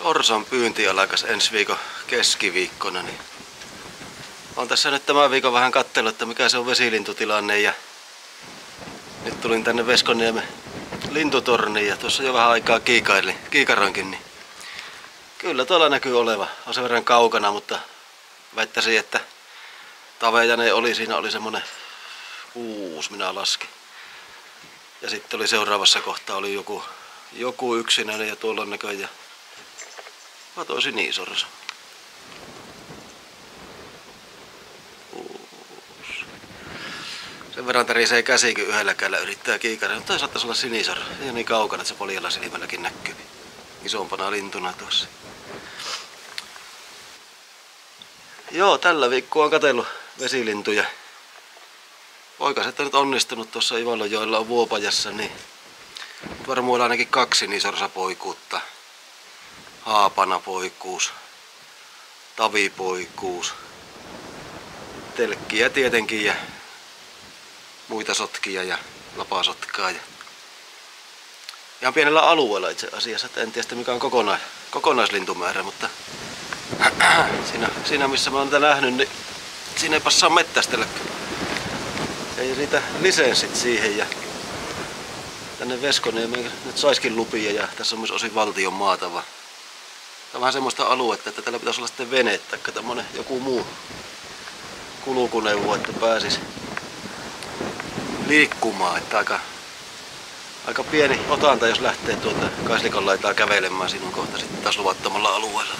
Sorsan pyynti alkas ensi viikon keskiviikkona, niin on tässä nyt tämän viikon vähän katsellut, että mikä se on vesilintutilanne, ja nyt tulin tänne Veskoniemen lintutorniin ja tuossa jo vähän aikaa kiikaroinkin, niin kyllä tuolla näkyy oleva. On sen verran kaukana, mutta väittäisin, että tavejainen oli, siinä oli semmonen 6 minä laskin. Ja sitten oli seuraavassa kohtaa oli joku yksinäinen ja tuolla on näköjään tosi niisorsa. Sen verran tärisee käsikin yhdellä kädellä yrittää kiikaria, mutta saattaisi olla sinisorsa. Ei niin kaukana, että se poljalla silmälläkin näkyy. Isompana lintuna tuossa. Joo, tällä viikkoa on katsellut vesilintuja. Poikaset on nyt onnistunut tuossa Ivalonjoella on Vuopajassa, niin varmuilla ainakin 2 niisorsapoikuutta. Haapanapoikuus, tavipoikuus, telkkiä tietenkin ja muita sotkia ja lapasotkaa. Ja ihan pienellä alueella itse asiassa, että en tiedä mikä on kokonaislintumäärä, mutta siinä missä mä oon tätä nähnyt, niin siinä ei passaa mettästellä. Ei riitä lisenssit siihen ja tänne Veskoniemeen nyt saiskin lupia ja tässä on myös osin valtion maata. Tämä on vähän semmoista aluetta, että täällä pitäisi olla sitten vene tai tämmönen joku muu kulkuneuvo, että pääsis liikkumaan. Että aika pieni otanta, jos lähtee tuolta Kaislikon laitaa kävelemään sinun kohta sitten taas luvattomalla alueella.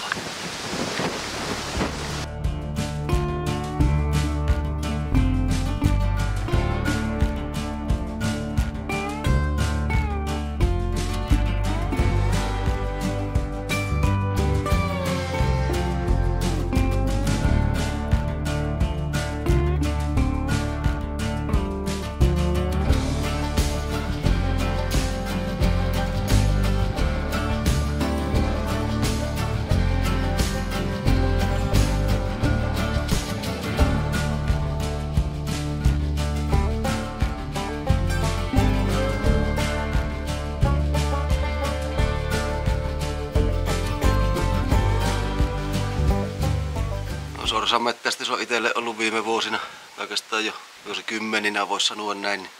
Sorsanmettästys on itselle ollut viime vuosina, oikeastaan jo vuosikymmeninä voisi sanoa näin, niin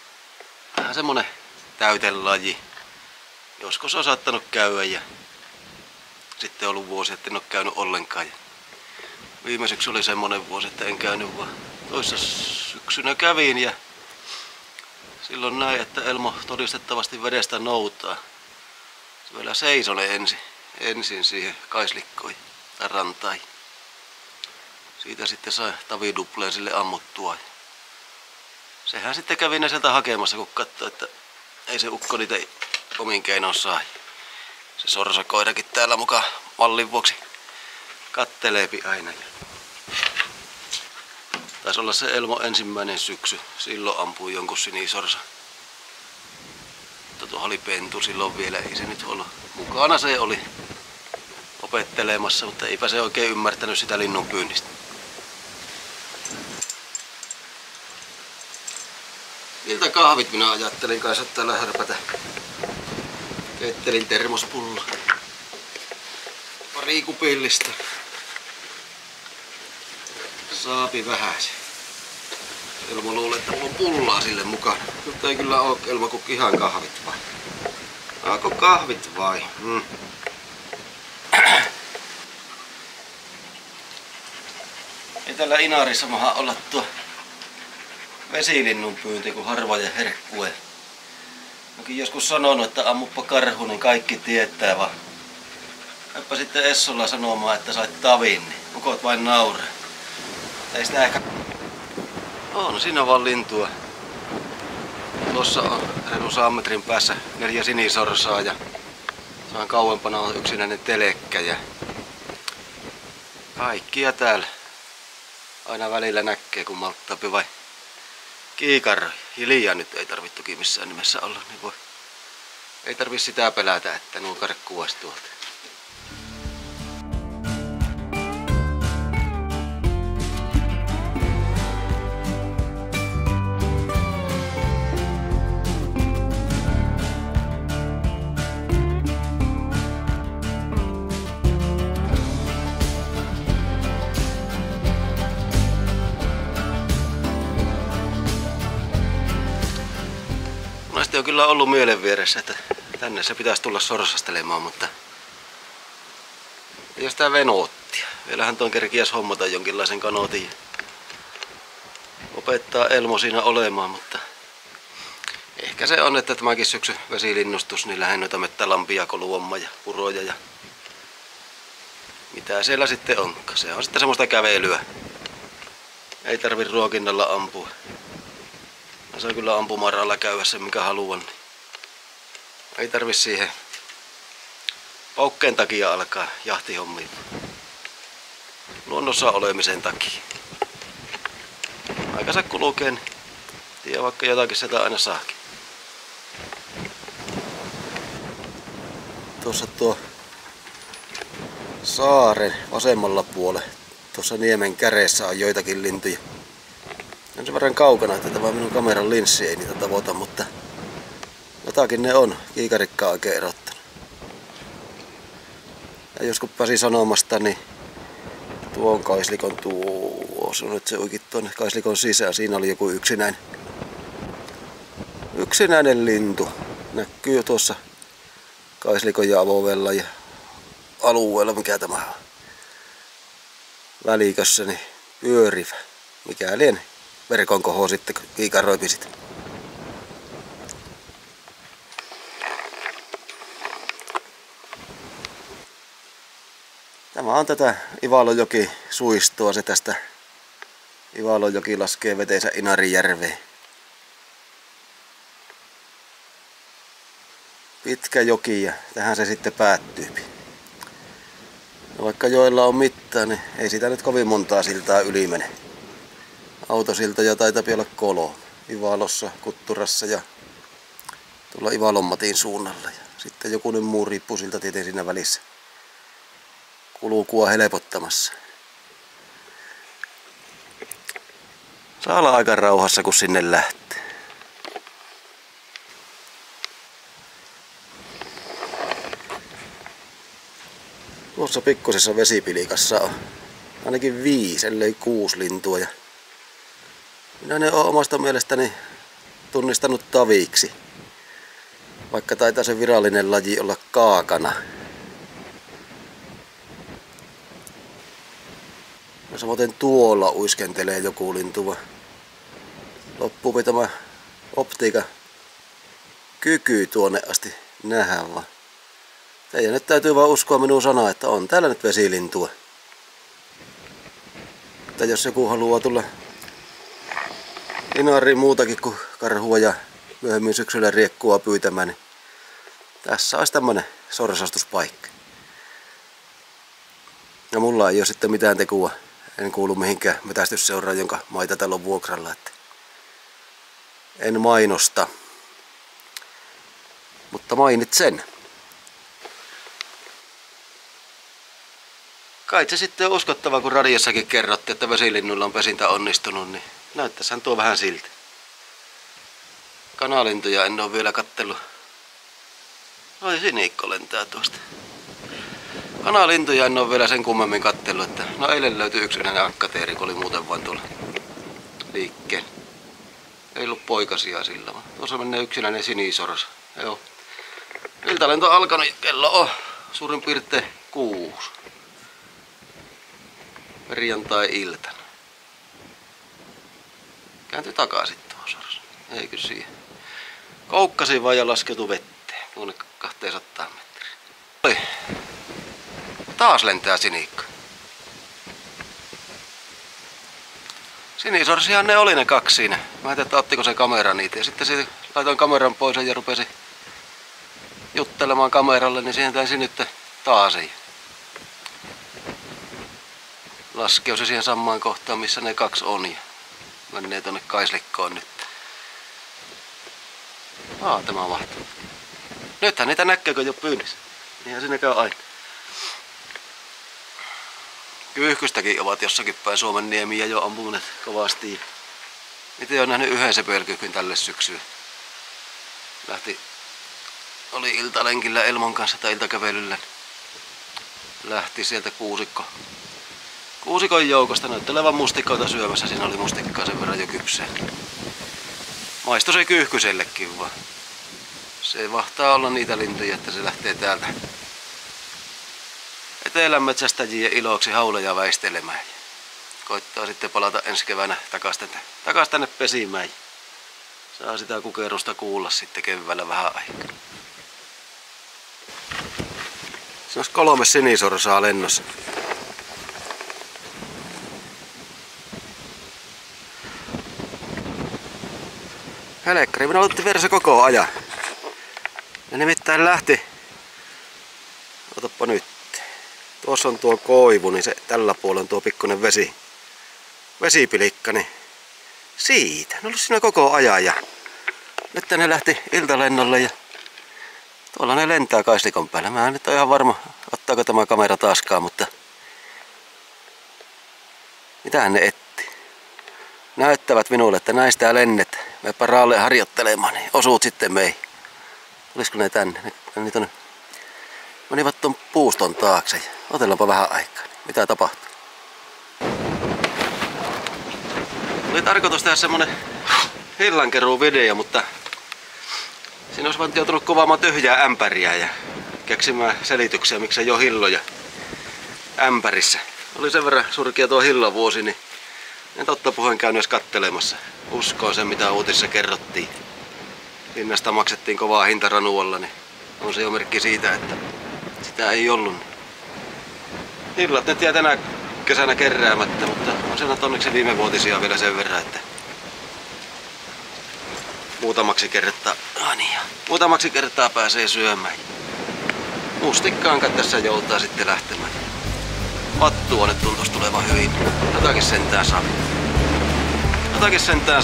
vähän semmonen täytelaji. Joskus on saattanut käydä ja sitten on ollut vuosi, että en ole käynyt ollenkaan. Ja viime syksy oli semmonen vuosi, että en käynyt, vaan toissa syksynä kävin ja silloin näin, että Elmo todistettavasti vedestä noutaa. Se vielä seisoi ensin siihen Kaislikkoon tai rantaan. Siitä sitten sai tavidupleen sille ammuttua. Sehän sitten kävi ne sieltä hakemassa, kun katsoi, että ei se ukko niitä omin keinoin saa. Se sorsakoirakin täällä mukaan mallin vuoksi katteleepi aina. Taisi olla se Elmo ensimmäinen syksy. Silloin ampui jonkun sinisorsa. Mutta tuohon oli pentu silloin vielä, ei se nyt ollut. Mukana se oli opettelemassa, mutta eipä se oikein ymmärtänyt sitä linnun pyynnistä. Miltä kahvit minä ajattelin kanssa täällä hörpätä. Keittelin termospulloa. Pari kupillista. Saapi vähäsen. Elmo luulee, että mulla on pullaa sille mukaan. Nyt ei kyllä oo Elmo kuin ihan kahvit vai. Onko kahvit vai? Ei tällä Inarissa maha olla tuo vesilinnun pyynti kuin harva ja herkkue. Mäkin joskus sanonut, että ammuppa karhu, niin kaikki tietää vaan. Käypä sitten Essolla sanomaan, että sait tavin, niin ukot vain nauraa. Ei sitä ehkä... On siinä vaan lintua. Tuossa on reilu 100 metrin päässä 4 sinisorsaa ja saan kauempana on yksinäinen telekkä ja kaikkia täällä. Aina välillä näkee, kun malttaapi vai kiikaroi. Hiljaa nyt ei tarvittukin missään nimessä olla, niin ei tarvi sitä pelätä, että nuo karkkuaisi tuolta. kyllä ollut mielen vieressä, että tänne se pitäisi tulla sorsastelemaan, mutta ei ole sitä venoottia. Vielähän tuon kerkiäs hommata jonkinlaisen kanootin ja opettaa Elmo siinä olemaan, mutta ehkä se on, että tämäkin syksy vesilinnustus, niin lähden noita mettälampia, koluomma ja puroja ja mitä siellä sitten onkaan. Se on sitten semmoista kävelyä. Ei tarvi ruokinnalla ampua. Mä saan kyllä ampumaralla käydä sen mikä haluan. Niin ei tarvi siihen paukkeen takia alkaa jahtihommiin. Luonnossa olemisen takia. Aikansa kulkee, niin tiedä vaikka jotakin sieltä aina saakin. Tuossa tuo saaren vasemmalla puolella, tuossa niemen käreessä on joitakin lintuja. On sen verran kaukana, että tämä minun kameran linssi ei niitä tavoita, mutta jotakin ne on. Kiikarikkaa oikein erottanut. Ja joskus pääsin sanomasta, niin tuon kaislikon tuossa, nyt se uikit tuonne kaislikon sisään. Siinä oli joku yksinäinen lintu. Näkyy tuossa kaislikon ja avovella ja alueella, mikä tämä on. Välikössä, niin pyörivä. Mikä lienee verkon koho sitten kiikaroipi sitä. Tämä on tätä Ivalojoki suistoa, se tästä Ivalojoki laskee veteensä Inarijärveen. Pitkä joki ja tähän se sitten päättyy. No vaikka joilla on mittaa, niin ei sitä nyt kovin montaa siltaa yli mene. Autosiltoja taitaa olla 3. Ivalossa, Kutturassa ja tuolla Ivalonmatin suunnalla. Ja sitten jokunen muu riippusilta tietenkin siinä välissä kulkua helpottamassa. Saa olla aika rauhassa kun sinne lähtee. Tuossa pikkusessa vesipilikassa on ainakin 5, ellei 6 lintua. Ja minä ne olen omasta mielestäni tunnistanut taviksi. Vaikka taitaa se virallinen laji olla kaakana. Ja samoin tuolla uiskentelee joku lintu. Loppuupi tämä optiikan kyky tuonne asti nähdä vaan. Teidän nyt täytyy vaan uskoa minun sanaa, että on täällä nyt vesilintua. Että jos joku haluaa tulla Inariin muutakin kuin karhua ja myöhemmin syksyllä riekkua pyytämään, niin tässä olisi tämmönen sorsastuspaikka. Ja mulla ei ole sitten mitään tekua. En kuulu mihinkään metästysseuraan, jonka maita täällä on vuokralla. Että en mainosta. Mutta mainitsen. Kai se sitten on uskottava, kun radiossakin kerrottiin, että vesilinnuilla on pesintä onnistunut, niin näyttäisihän tuo vähän siltä. Kanalintuja en ole vielä kattellut. Oi, sinikko lentää tuosta. Kanalintuja en ole vielä sen kummemmin kattellut, että no eilen löytyi yksinäinen akkateeri, kun oli muuten vain tuolla liikkeen. Ei ollut poikasia sillä, vaan tuossa menee yksinäinen sinisoras. Joo. Iltalento on alkanut, kello on suurin piirtein 6. Perjantai-iltana. Kääntyi takaisin tuo soras. Eikö siihen? Koukkasi vaan ja laskeutui vetteen. Tuonne 200 metriä. Oi. Taas lentää sinikka. Sinisorsihan ne oli ne 2 siinä. Mä en tiedä, että ottiko se kamera niitä. Ja sitten se laitoin kameran pois ja rupesi juttelemaan kameralle, niin siihen taisi nyt taas. Laskeu se siihen samaan kohtaan, missä ne 2 on. Ja menee tonne kaislikkoon nyt. Tämä on mahtavaa. Nythän niitä näkee, kun jo pyynnissä. Niinhän siinä käy aina. Kyyhkystäkin ovat jossakin päin Suomen niemiä jo ampuneet kovasti. Itse olen nähnyt yhden sepelkyyhkyn tälle syksyyn. Oli iltalenkillä Elmon kanssa tai iltakävelyllä. Lähti sieltä kuusikon joukosta näyttelevän mustikoita syömässä. Siinä oli mustikkaa sen verran jo kypsää. Maistui se kyyhkysellekin vaan. Se mahtaa olla niitä lintuja, että se lähtee täältä etelän metsästäjien iloksi hauleja väistelemään. Koittaa sitten palata ensi keväänä takas tänne pesimään. Saa sitä kukerusta kuulla sitten keväällä vähän aikaa. Se olisi 3 sinisorsaa lennossa. Helkkari, minä otettiin veressä koko ajan. Ja nimittäin lähti. Otappa nyt. Tuossa on tuo koivu, niin se tällä puolella on tuo pikkuinen vesipilikka, niin siitä. Ne on ollut siinä koko ajan ja nyt ne lähti iltalennolle ja tuolla ne lentää kaislikon päällä. Mä en nyt ole ihan varma, ottaako tämä kamera taaskaan, mutta mitähän ne etti? Näyttävät minulle, että näistä lennet. Meipä raalle harjoittelemaan, niin osuut sitten meihin. Tulisiko ne tänne? Ne tonne. Menivät ton puuston taakse. Otellaanpa vähän aikaa. Mitä tapahtuu? Oli tarkoitus tehdä semmonen hillankeruuvideo, mutta siinä olisi vaan joutunut kuvaamaan tyhjää ämpäriä ja keksimään selityksiä, miksi ei ole hilloja ämpärissä. Oli sen verran surkia tuo hillovuosi, niin en totta puheen käynyt edes kattelemassa. Uskoon sen, mitä uutisissa kerrottiin. Hinnasta maksettiin kovaa hinta Ranualla, niin on se jo merkki siitä, että sitä ei ollut. Hillat nyt jää tänä kesänä keräämättä, mutta on siellä onneksi viimevuotisia vielä sen verran, että muutamaksi kertaa pääsee syömään. Mustikkaan tässä joutaa sitten lähtemään. Mattua nyt tuntuisi tulevan hyvin. Jotakin sentään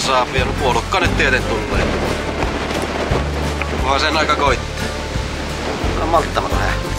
saa. Ja no puolukka nyt tieten tulee. Vaan sen aika koittaa. On malttamaton hää.